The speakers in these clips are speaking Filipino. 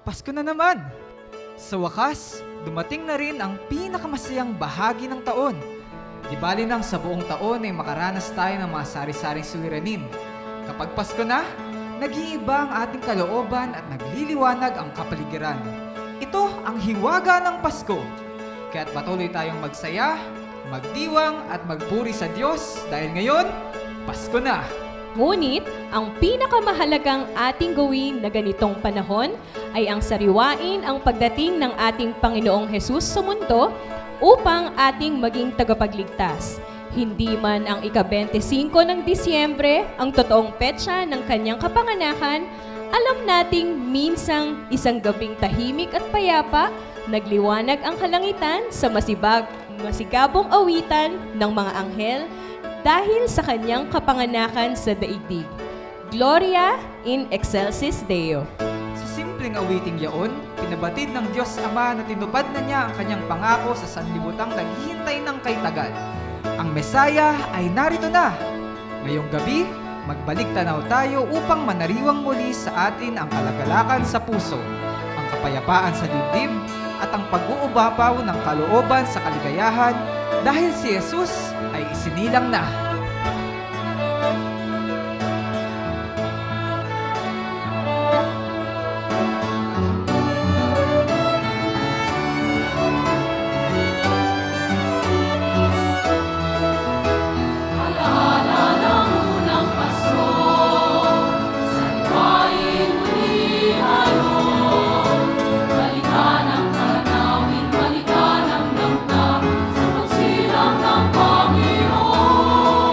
Pasko na naman! Sa wakas, dumating na rin ang pinakamasayang bahagi ng taon. Di bali nang sa buong taon ay makaranas tayo ng mga sari-saring suliranin. Kapag Pasko na, nag-iiba ang ating kalooban at nagliliwanag ang kapaligiran. Ito ang hiwaga ng Pasko. Kaya't patuloy tayong magsaya, magdiwang at magpuri sa Diyos dahil ngayon, Pasko na! Ngunit, ang pinakamahalagang ating gawin na ganitong panahon ay ang sariwain ang pagdating ng ating Panginoong Hesus sa mundo upang ating maging tagapagligtas. Hindi man ang ika-25 ng Disyembre ang totoong petsa ng kanyang kapanganakan, alam nating minsang isang gabing tahimik at payapa, nagliwanag ang kalangitan sa masigabong awitan ng mga anghel dahil sa kanyang kapanganakan sa daigdig. Gloria in excelsis Deo. Sa simpleng awiting yaon, pinabatid ng Diyos Ama na tinupad na niya ang kanyang pangako sa sanlibutang naghihintay ng kaitagal. Ang Mesaya ay narito na! Ngayong gabi, magbalik tanaw tayo upang manariwang muli sa atin ang kalagalakan sa puso, ang kapayapaan sa dibdib, at ang pag-uubapaw ng kalooban sa kaligayahan dahil si Jesus ay isinilang na. Balikan ang damdamin sa pagsilang ng Panginoon.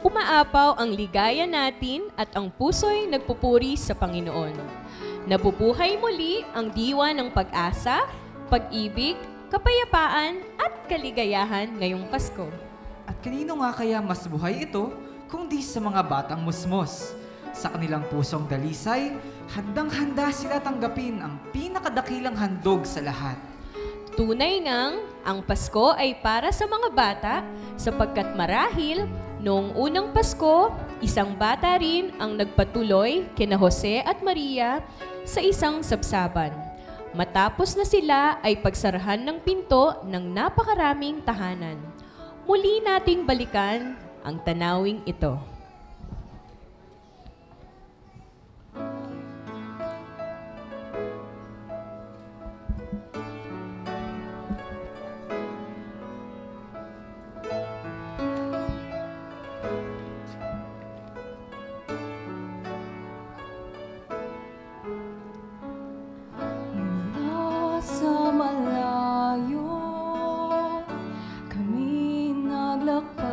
umaapaw ang ligaya natin at ang puso'y nagpupuri sa Panginoon. Nabubuhay muli ang diwa ng pag-asa, pag-ibig, kapayapaan at kaligayahan ngayong Pasko. At kanino nga kaya mas buhay ito kundi sa mga batang musmos? Sa kanilang pusong dalisay, handang-handa sila tanggapin ang pinakadakilang handog sa lahat. Tunay ngang ang Pasko ay para sa mga bata sapagkat marahil noong unang Pasko, isang bata rin ang nagpatuloy kina Jose at Maria sa isang sabsaban. Matapos na sila ay pagsarahan ng pinto ng napakaraming tahanan. Muli nating balikan ang tanawing ito. Sa malayo kami naglakbay,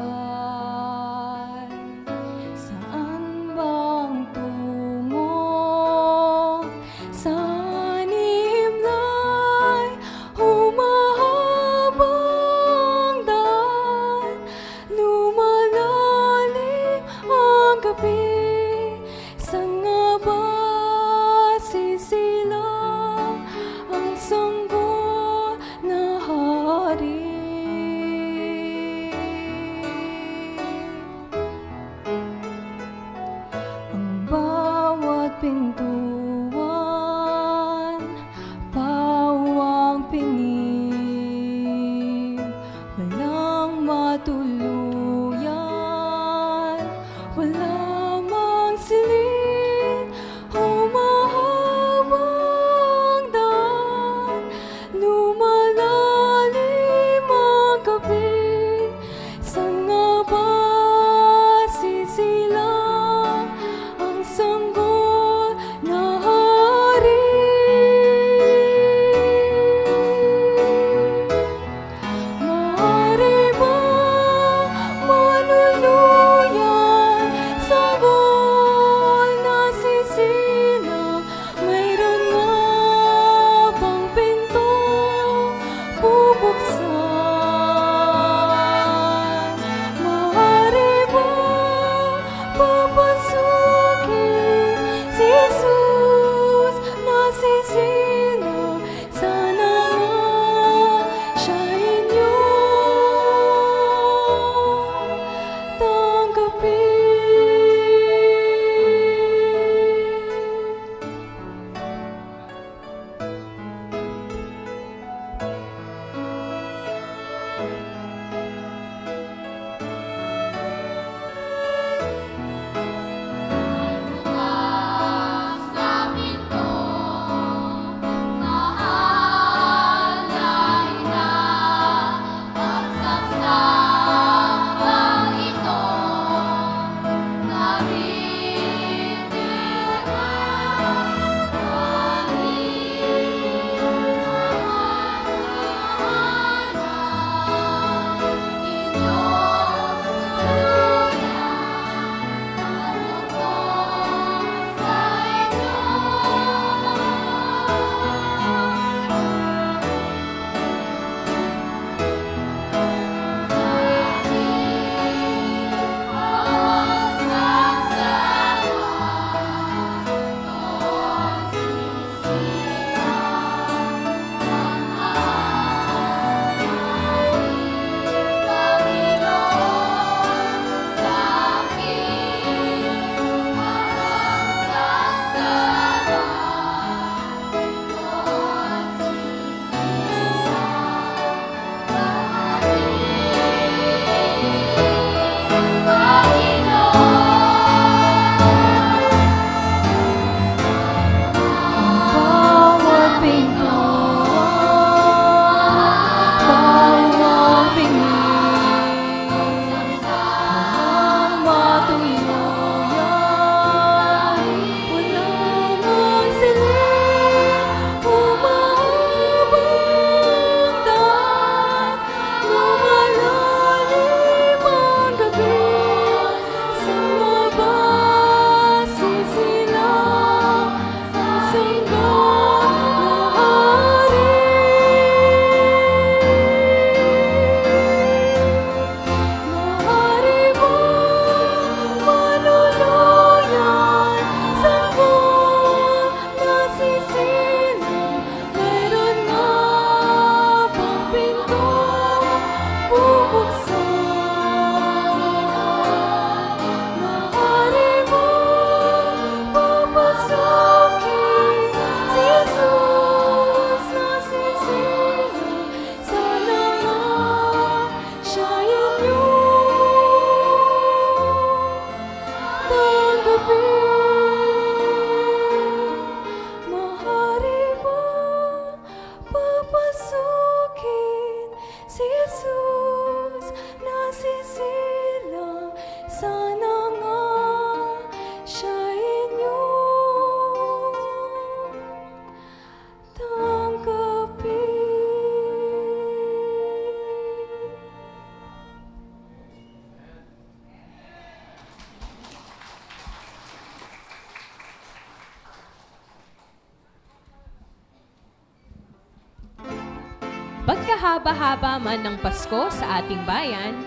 bagamat kahaba-haba man ng Pasko sa ating bayan,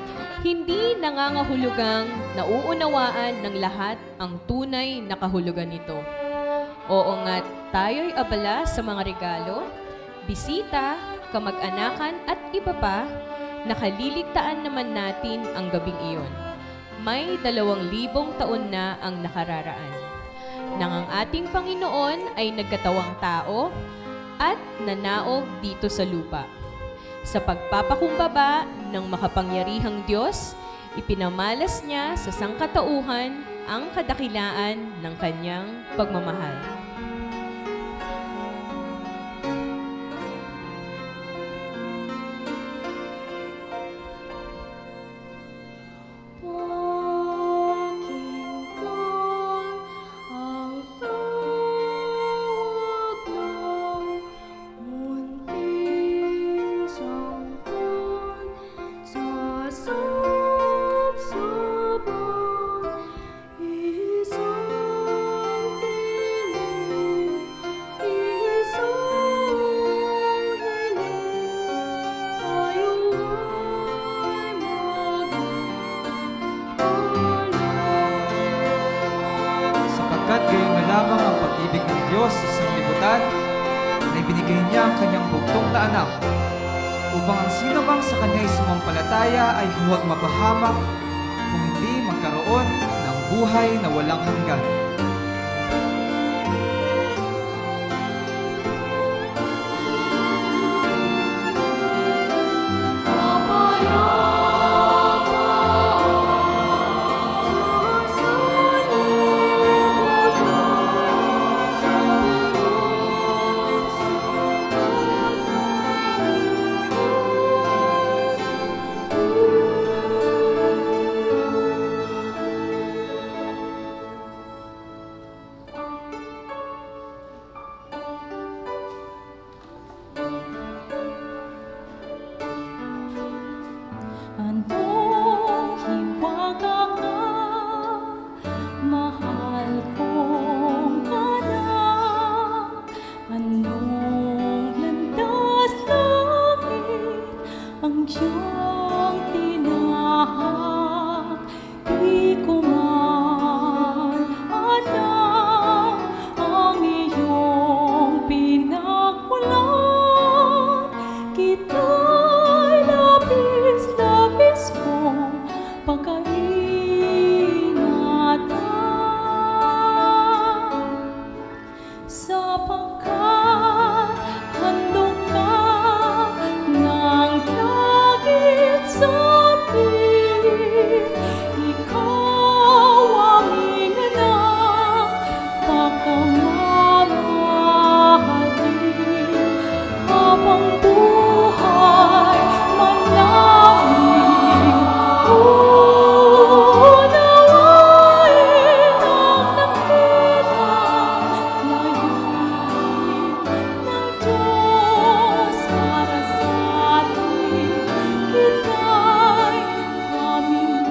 hindi nangangahulugang nauunawaan ng lahat ang tunay na kahulugan nito. Oo nga't tayo'y abala sa mga regalo, bisita, kamag-anakan at iba pa, nakaliligtaan naman natin ang gabing iyon. May 2,000 taon na ang nakararaan. Nang ang ating Panginoon ay nagkatawang tao at nanaog dito sa lupa. Sa pagpapakumbaba ng makapangyarihang Diyos, ipinamalas niya sa sangkatauhan ang kadakilaan ng kanyang pagmamahal. Gayon na lamang ang pag-ibig ng Diyos sa sanglibutan na ibinigay niya ang kanyang bugtong na anak upang ang sino mang sa kanya'y sumampalataya ay huwag mapahamak kung hindi magkaroon ng buhay na walang hanggan. Andong hiwaga ka, mahal kong anak. Anong landas langit ang iyong tinahak? Di ko man alam ang iyong pinagmulan. Kita'y labis mong pagkaingatan, sapagkat handog ka ng langit sa amin. Ikaw aming anak, pagkamamahalin habang buhay man namin. Unawain ang dakilang layunin ng Diyos para sa atin. Kita'y aming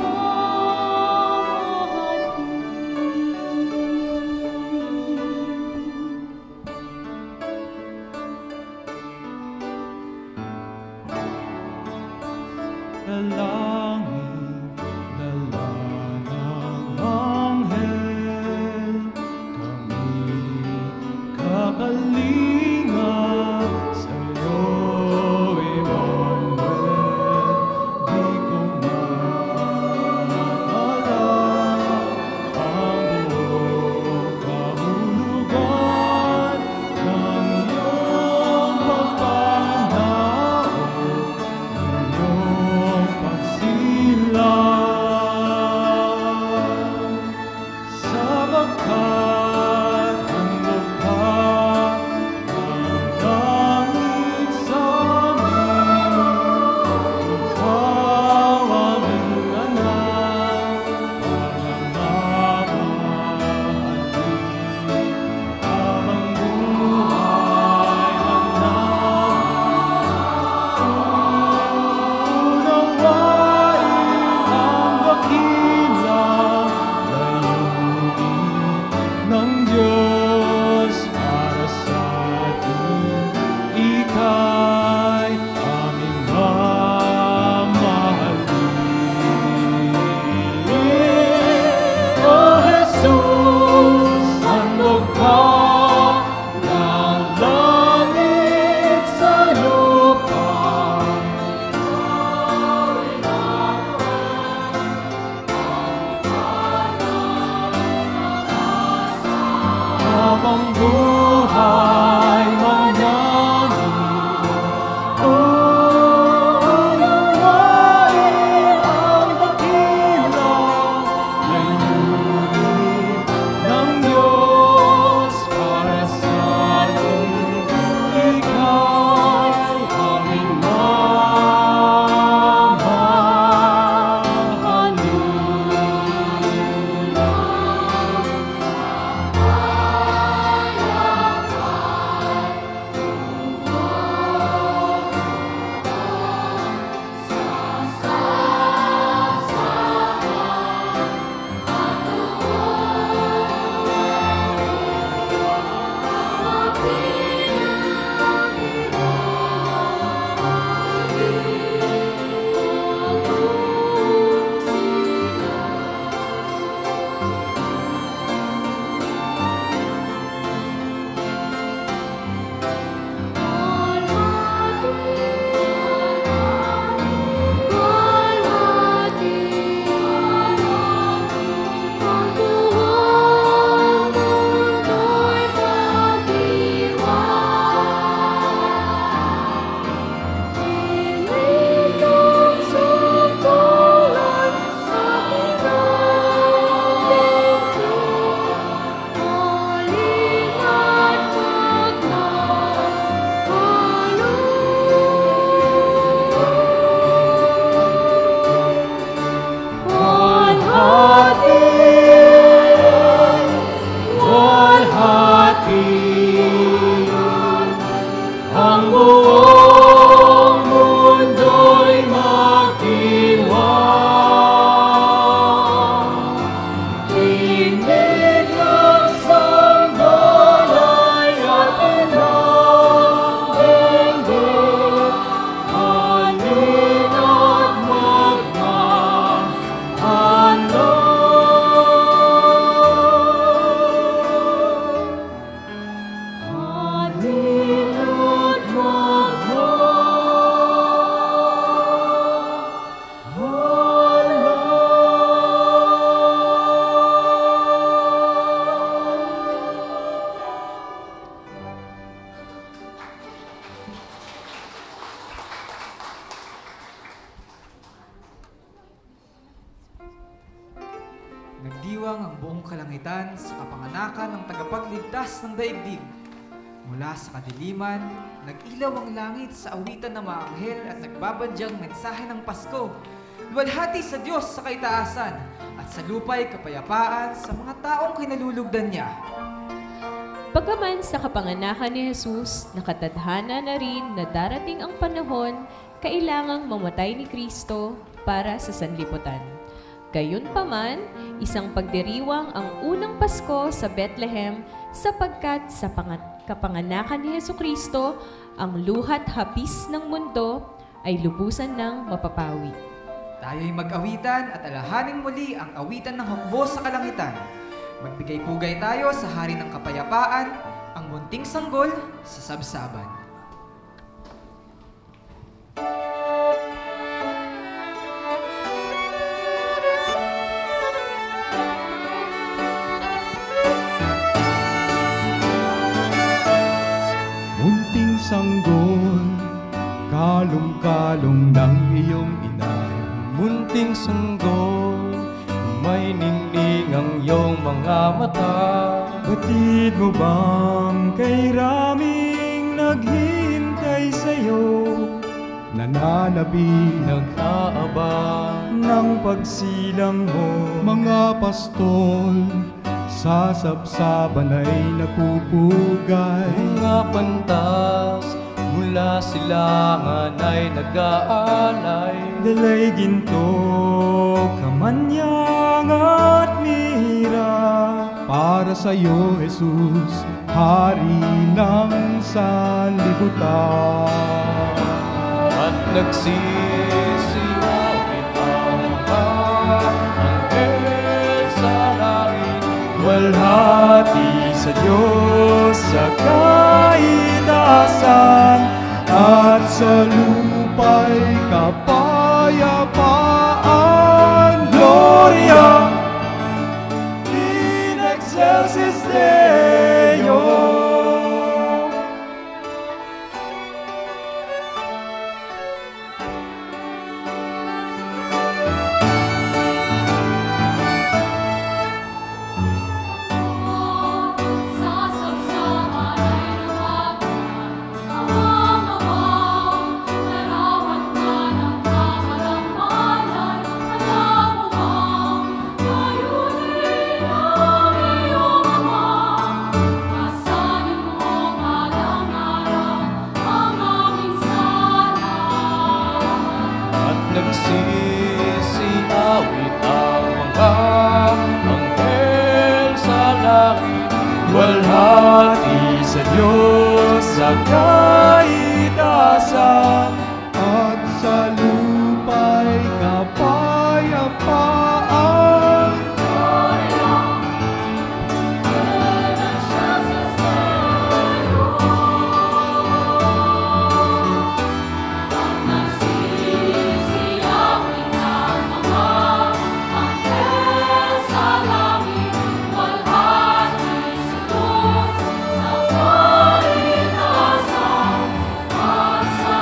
Dalangin, dala ng anghel, kami kakalinga sa'yo, Emmanuel. Di ko maalam ang buong kahulugan ng iyong pagpanaon, iyong pagsisikap. nagdiriwang ang buong kalangitan sa kapanganakan ng tagapagligtas ng daigdig. Mula sa kadiliman, nag-ilaw ang langit sa awitan ng mga anghel at nagbabadyang mensahe ng Pasko. Luwalhati sa Diyos sa kaitaasan at sa lupa'y kapayapaan sa mga taong kinalulugdan niya. Pagkaman sa kapanganakan ni Jesus, nakatadhana na rin na darating ang panahon kailangang mamatay ni Kristo para sa sanlibutan. Gayunpaman, isang pagdiriwang ang unang Pasko sa Bethlehem sapagkat sa kapanganakan ni Jesucristo, ang luhat hapis ng mundo ay lubusan ng mapapawi. Tayo'y mag-awitan at alhanin muli ang awitan ng hukbo sa kalangitan. Magbigay pugay tayo sa Hari ng Kapayapaan, ang munting sanggol sa sabsaban. Munting sanggol, kalong-kalong ng iyong ina. Munting sanggol, may ningning ang iyong mga mata. Batid mo bang kay raming naghintay sa'yo? Nananabing Nag-aabang ng pagsilang mo. Mga pastol sa sabsaban ay napupugay. mga pantas mula silangan ay nag-aalay. Dalay ginto, kamanyang at mira. Para sa'yo, Jesus, Hari ng sanlibutan. At nagsisiyawin ang mga anghel sa langit. Walhati sa Diyos sa kaitaasan, at sa lupa'y kapayapaan. Gloria in excelsis Deo. Nagsisiyawit ang mga anghel sa langit. Walhati sa Diyos sa kaitaasan, at sa lupa'y kapayapaan. Sa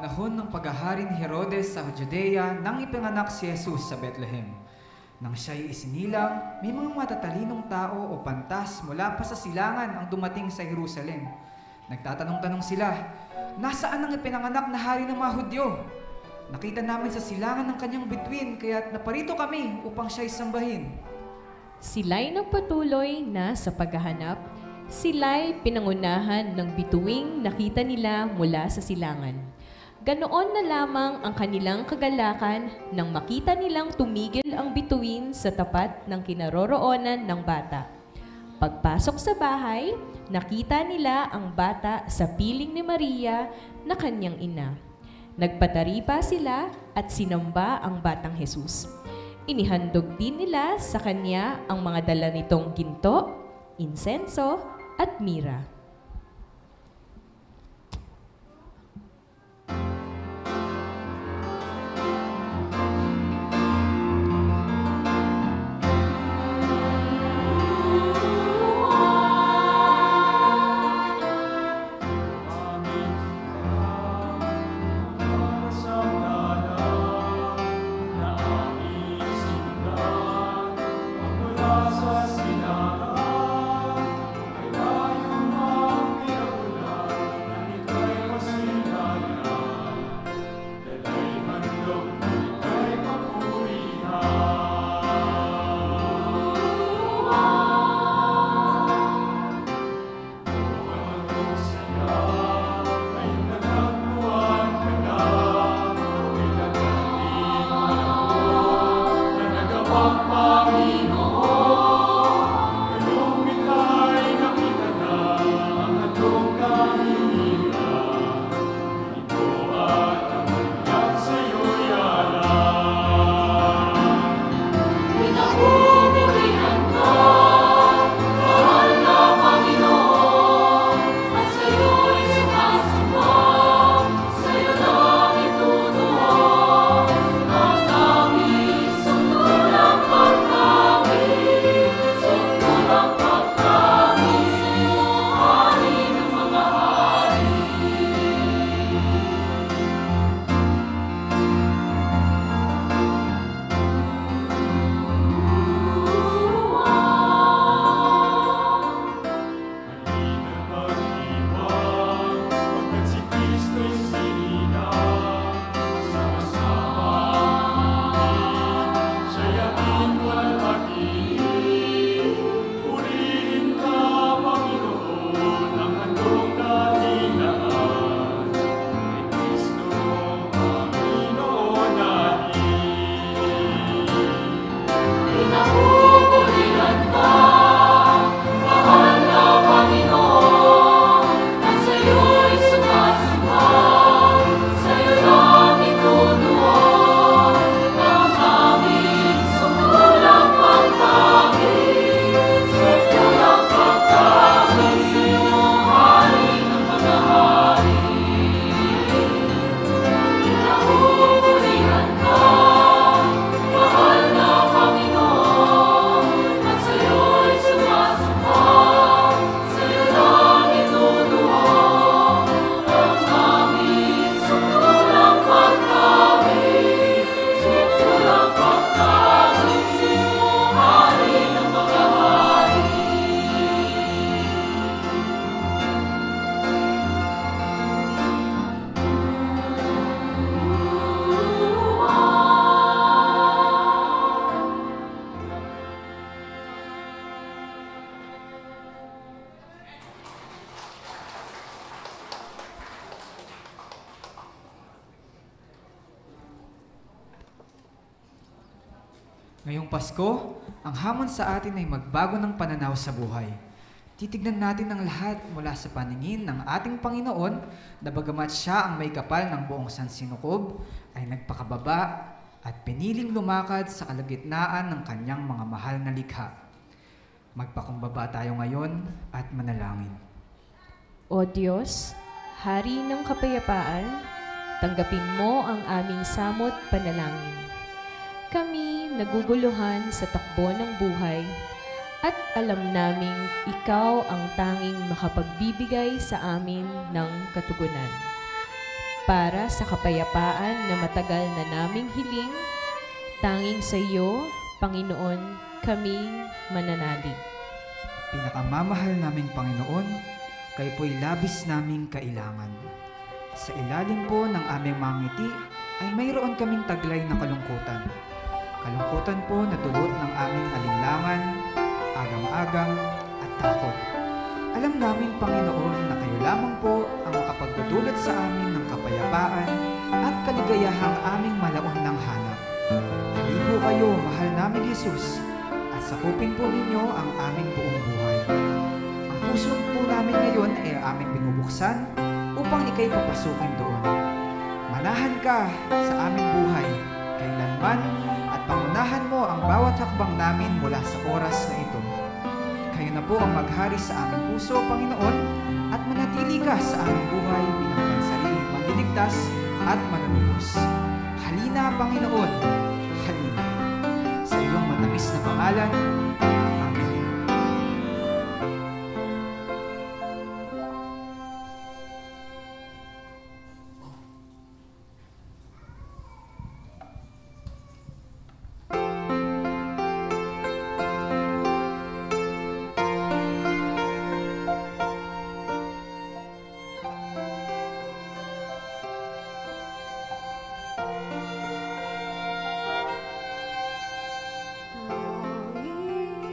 panahon ng paghahari ni Herodes sa Judea nang ipinganak si Jesus sa Bethlehem. Nang siya'y isinilang, may mga matatalinong tao o pantas mula pa sa silangan ang dumating sa Jerusalem. Nagtatanong-tanong sila, nasaan ang ipinanganak na hari ng mga Hudyo? Nakita namin sa silangan ng kanyang bituin, kaya't naparito kami upang siya'y sambahin. Sila'y nagpatuloy na sa paghahanap. Sila'y pinangunahan ng bituing nakita nila mula sa silangan. Ganoon na lamang ang kanilang kagalakan nang makita nilang tumigil ang bituin sa tapat ng kinaroroonan ng bata. Pagpasok sa bahay, nakita nila ang bata sa piling ni Maria na kanyang ina. Nagpataripa sila at sinamba ang batang Jesus. Inihandog din nila sa kanya ang mga dala nitong ginto, insenso at mira. Ngayong Pasko, ang hamon sa atin ay magbago ng pananaw sa buhay. Titignan natin ang lahat mula sa paningin ng ating Panginoon na bagamat siya ang may kapal ng buong sansinukob, ay nagpakababa at piniling lumakad sa kalagitnaan ng kanyang mga mahal na likha. Magpakumbaba tayo ngayon at manalangin. O Diyos, Hari ng kapayapaan, tanggapin mo ang aming samot panalangin. Kami naguguluhan sa takbo ng buhay at alam naming ikaw ang tanging makapagbibigay sa amin ng katugunan. para sa kapayapaan na matagal na naming hiling, tanging sa iyo, Panginoon, kami mananalig. Pinakamamahal naming Panginoon, kayo po'y labis naming kailangan. Sa ilalim po ng aming mga ngiti ay mayroon kaming taglay na kalungkutan. Kalungkutan po na dulot ng aming alinlangan, agam-agam at takot. Alam namin, Panginoon, na kayo lamang po ang makapagdudulot sa amin ng kapayapaan at kaligayahang aming malaon ng hanap. Hali po kayo, mahal namin Jesus, at sakupin po ninyo ang aming buong buhay. Ang puso po namin ngayon ay aming binubuksan upang ikay papasukin doon. Manahan ka sa aming buhay, kailanman, at pangunahan mo ang bawat hakbang namin mula sa oras na ito. Kayo na po ang maghari sa aming puso, Panginoon, at manatili ka sa aming buhay bilang pansariling manliligtas at manunubos. Halina, Panginoon, halina. Sa iyong matamis na pangalan, Amen. Tanging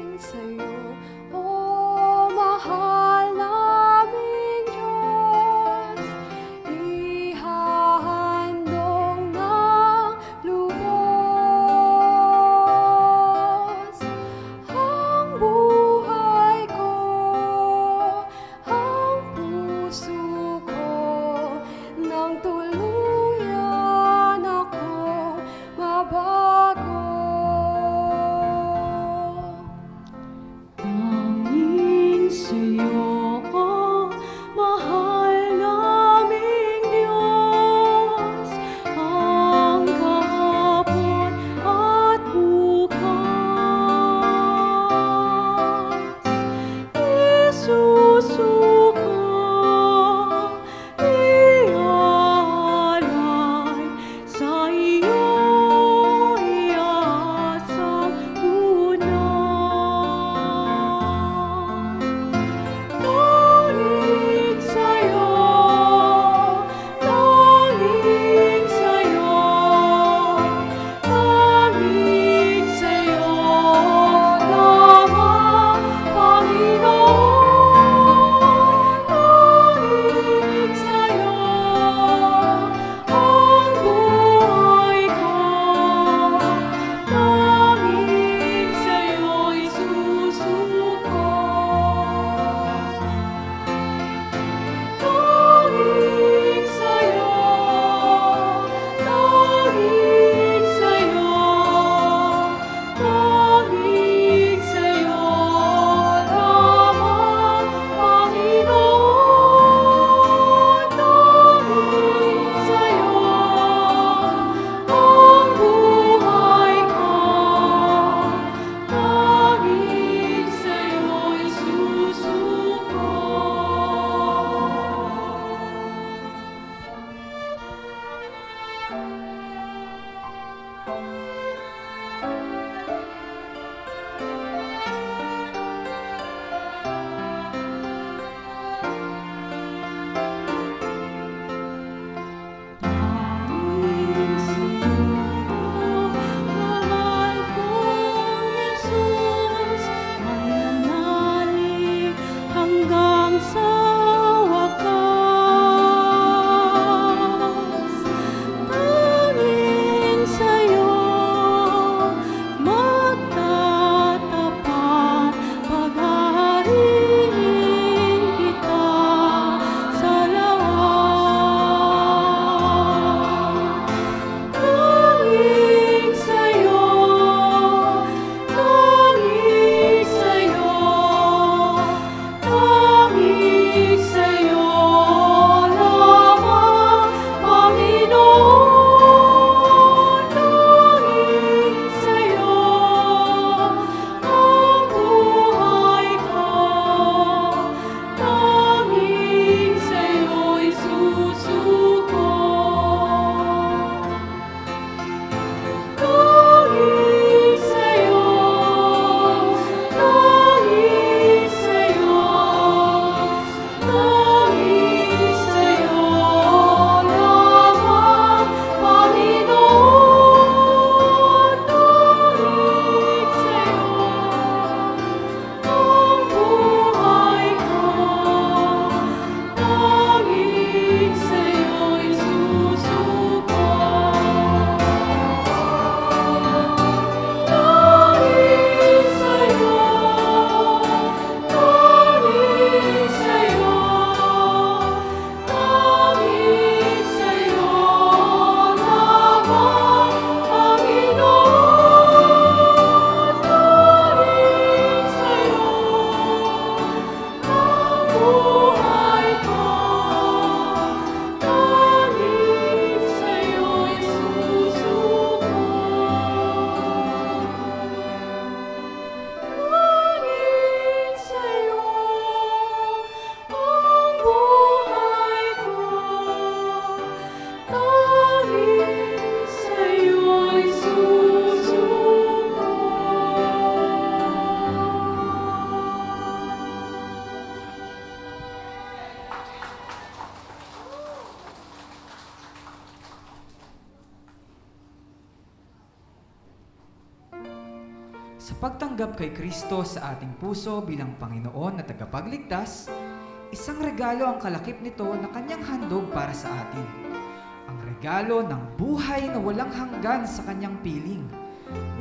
Sa pagtanggap kay Kristo sa ating puso bilang Panginoon at tagapagligtas, isang regalo ang kalakip nito na kanyang handog para sa atin. Ang regalo ng buhay na walang hanggan sa kanyang piling.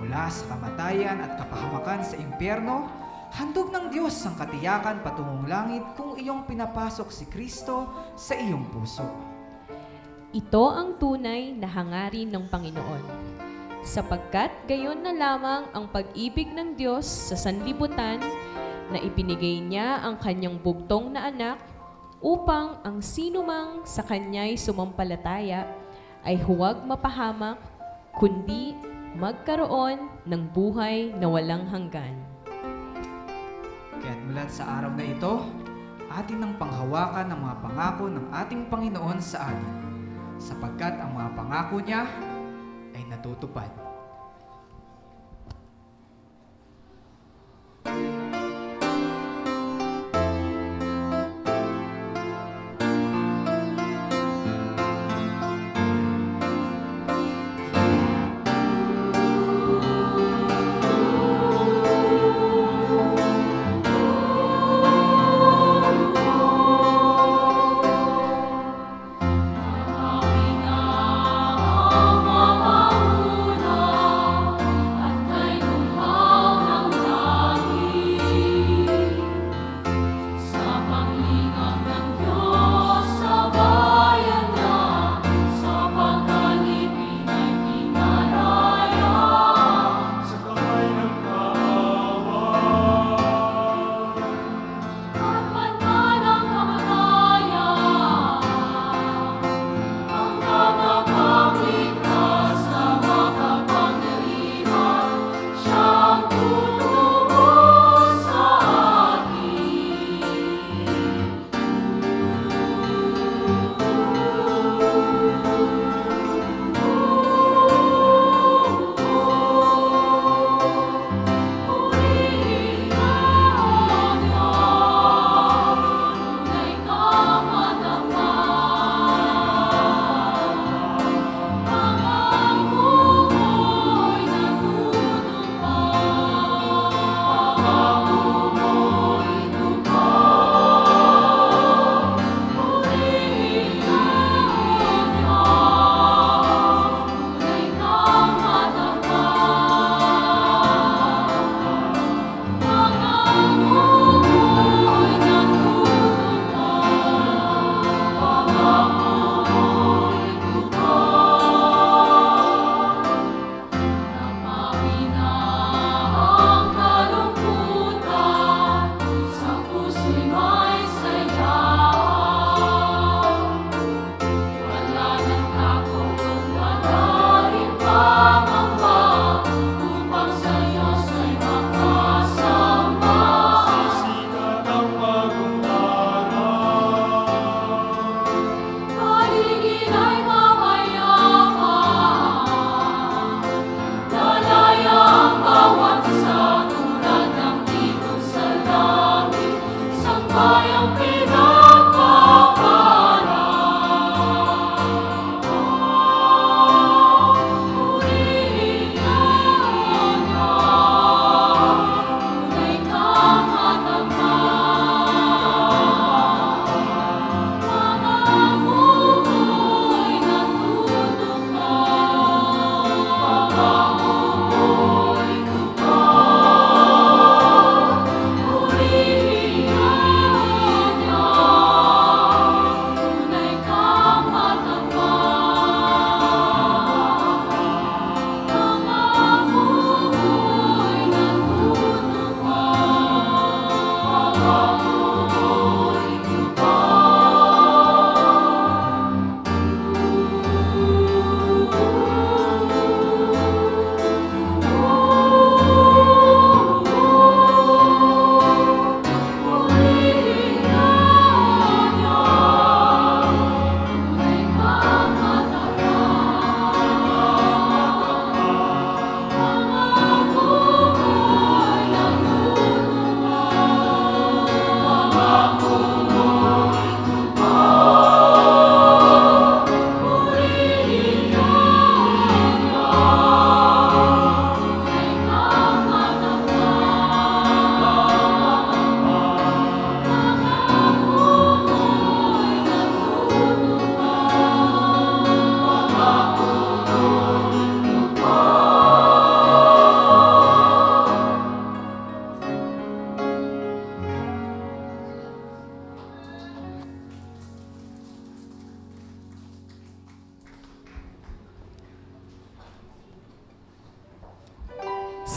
Mula sa kamatayan at kapahamakan sa impyerno, handog ng Diyos ang katiyakan patungong langit kung iyong pinapasok si Kristo sa iyong puso. Ito ang tunay na hangarin ng Panginoon. Sapagkat gayon na lamang ang pag-ibig ng Diyos sa sanlibutan na ibinigay niya ang kanyang bugtong na anak upang ang sinumang sa kanya'y sumampalataya ay huwag mapahamak, kundi magkaroon ng buhay na walang hanggan. Kaya't mula sa araw na ito, atin ang panghawakan ng mga pangako ng ating Panginoon sa atin, sapagkat ang mga pangako niya ay natutupad. Ang mga una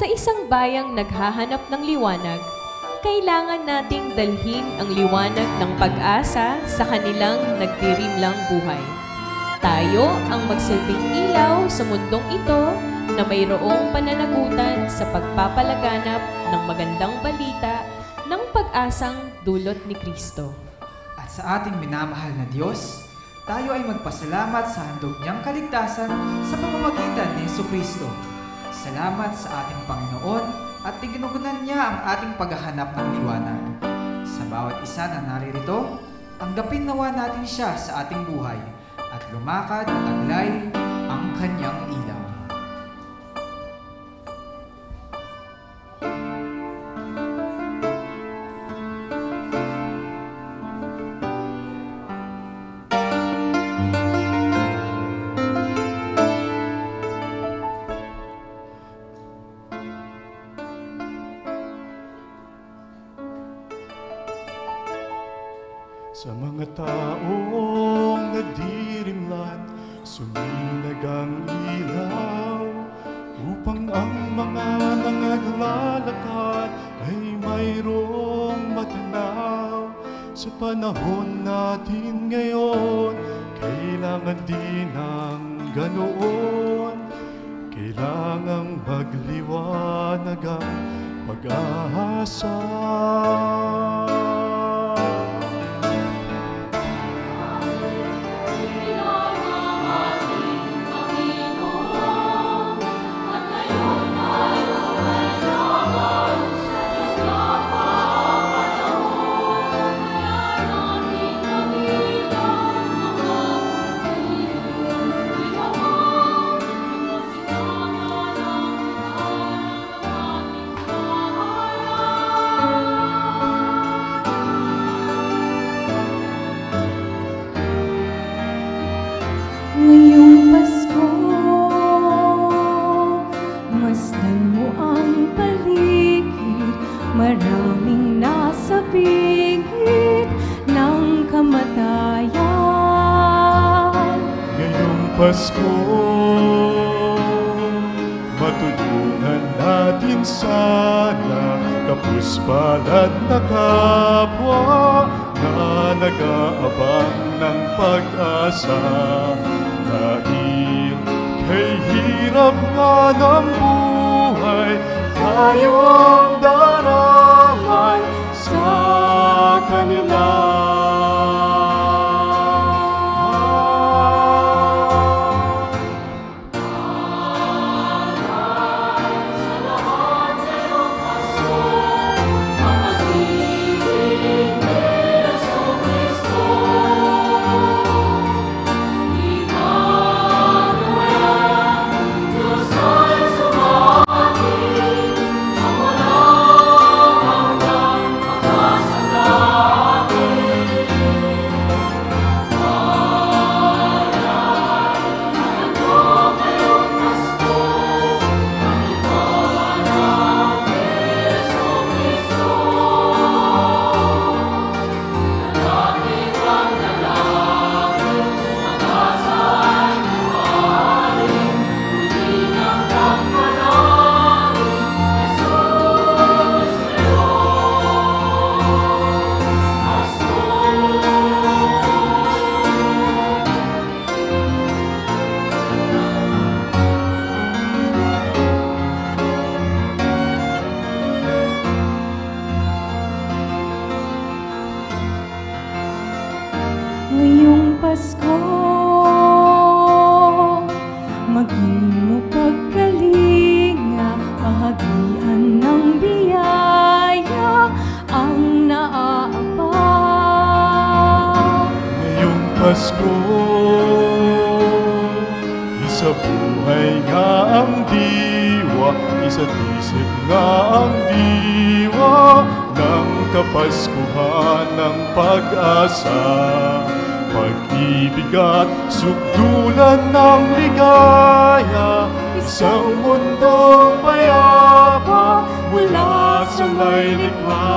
sa isang bayang naghahanap ng liwanag, kailangan nating dalhin ang liwanag ng pag-asa sa kanilang nagdirimlang buhay. Tayo ang magsilbing ilaw sa mundong ito na mayroong pananagutan sa pagpapalaganap ng magandang balita ng pag-asang dulot ni Kristo. At sa ating minamahal na Diyos, tayo ay magpasalamat sa handog niyang kaligtasan sa pamamagitan ni Jesucristo. Salamat sa ating Panginoon at tiginugunan niya ang ating paghahanap ng liwanag. Sa bawat isa na naririto, tanggapin nawa natin siya sa ating buhay at lumakad at taglay ang kanyang ilaw. Sa mga taong nagdirimlan, suminag ang ilaw, upang ang mga naglalakad ay mayroong matanaw. Sa panahon natin ngayon, kailangan din ng ganoon. Kailangang magliwanag ang pag-asa. Ngayong Pasko, masdan mo ang paligid, maraming nasa bigit ng kamatayan. Ngayong Pasko, matulungan natin sana kapus-palad na kapwa na nag-aabang ng pag-asa. Dahil kay hirap nga ng buhay, tayo ang daramay sa kanila. Ngayong Pasko, maging mapagkalinga, bahagian ng biyaya ang naaabang. Ngayong Pasko, isa buhay nga ang diwa, isa't isip nga ang diwa ng kapaskuhan ng pag-asa. Pag-ibig at sukdulan ng ligaya, isang mundong payapa mula sa may likha.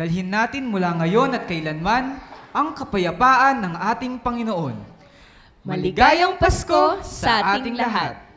Dalhin natin mula ngayon at kailanman ang kapayapaan ng ating Panginoon. Maligayang Pasko sa ating lahat.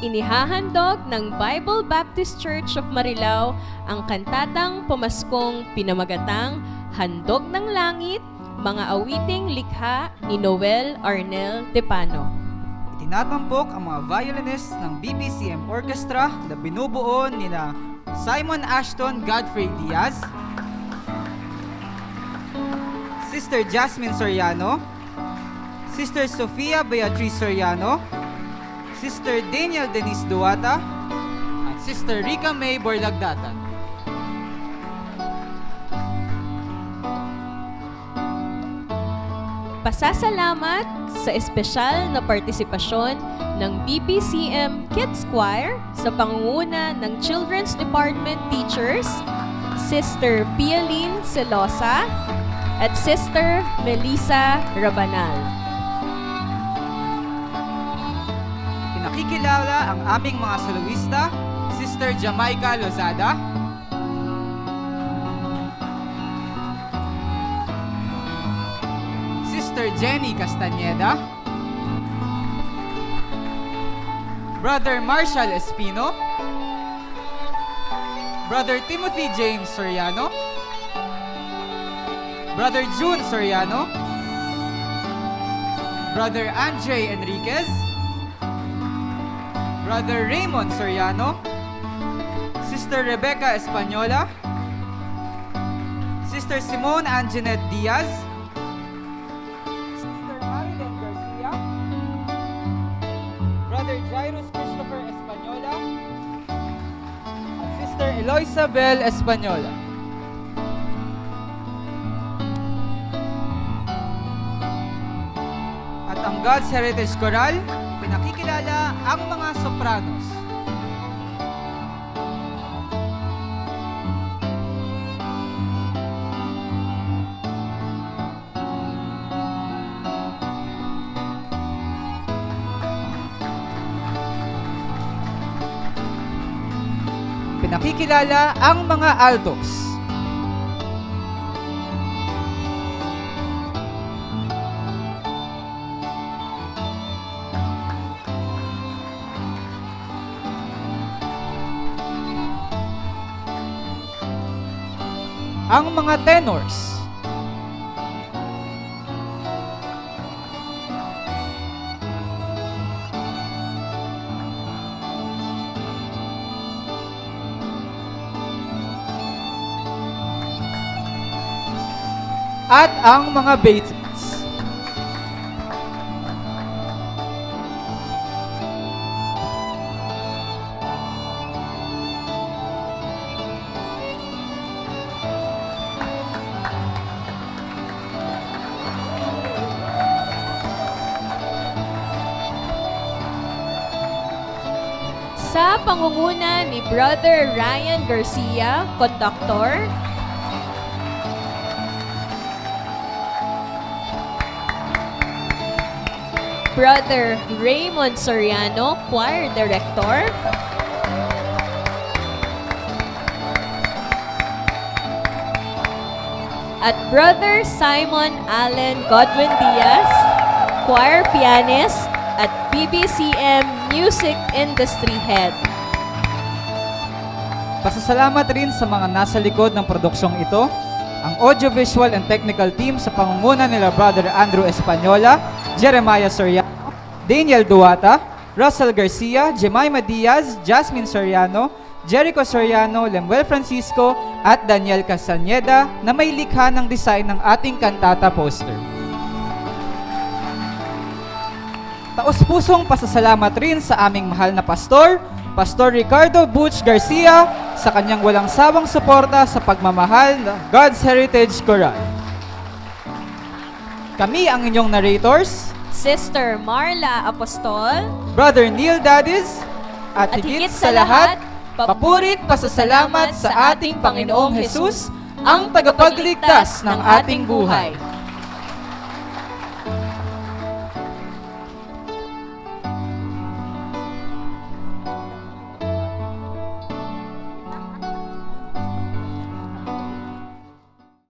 inihahandog ng Bible Baptist Church of Marilao ang kantatang pamaskong pinamagatang Handog ng Langit, mga awiting likha ni Noel Arnel Tepano. Tinatampok ang mga violinists ng BBCM Orchestra na binubuo nina Simon Ashton Godfrey Diaz, Sister Jasmine Soriano, Sister Sofia Beatriz Soriano, Sister Daniel Denise Duata, at Sister Rica May Borlagdatan. Pasasalamat sa espesyal na partisipasyon ng BBCM Kids Choir sa pangunguna ng Children's Department Teachers, Sister Pialyn Celosa at Sister Melissa Rabanal. Pinakikilala ang aming mga soloista, Sister Jamaica Lozada, Sister Jenny Castañeda, Brother Marshall Espino, Brother Timothy James Soriano, Brother June Soriano, Brother Andre Enriquez, Brother Raymond Soriano, Sister Rebecca Española, Sister Simone Anjanette Diaz, Sister Marilyn Garcia, Brother Jairus Christopher Española, at Sister Eloisa Bell Española. At ang God's Heritage Choral, pinakikilala ang mga sopranos. Pinakikilala ang mga altos. Ang mga tenors. At ang mga bassist. Sa pangunguna ni Brother Ryan Garcia, Conductor, Brother Raymond Soriano, Choir Director, at Brother Simon Allen Godwin Diaz, Choir Pianist at BBCM Music Industry Head. Pasasalamat rin sa mga nasa likod ng produksyong ito, ang audiovisual and technical team sa pangunguna nila Brother Andrew Española, Jeremiah Soriano, Daniel Duata, Russell Garcia, Jemima Diaz, Jasmine Soriano, Jericho Soriano, Lemuel Francisco, at Daniel Castañeda na may likha ng design ng ating kantata poster. Taos-pusong pasasalamat rin sa aming mahal na pastor, Pastor Ricardo Butch Garcia, sa kanyang walang sawang suporta sa pagmamahal ng God's Heritage Choral. Kami ang inyong narrators, Sister Marla Apostol, Brother Neil Dadis, at higit sa lahat, papurit pasasalamat sa ating Panginoong Jesus, ang tagapagligtas ng ating buhay.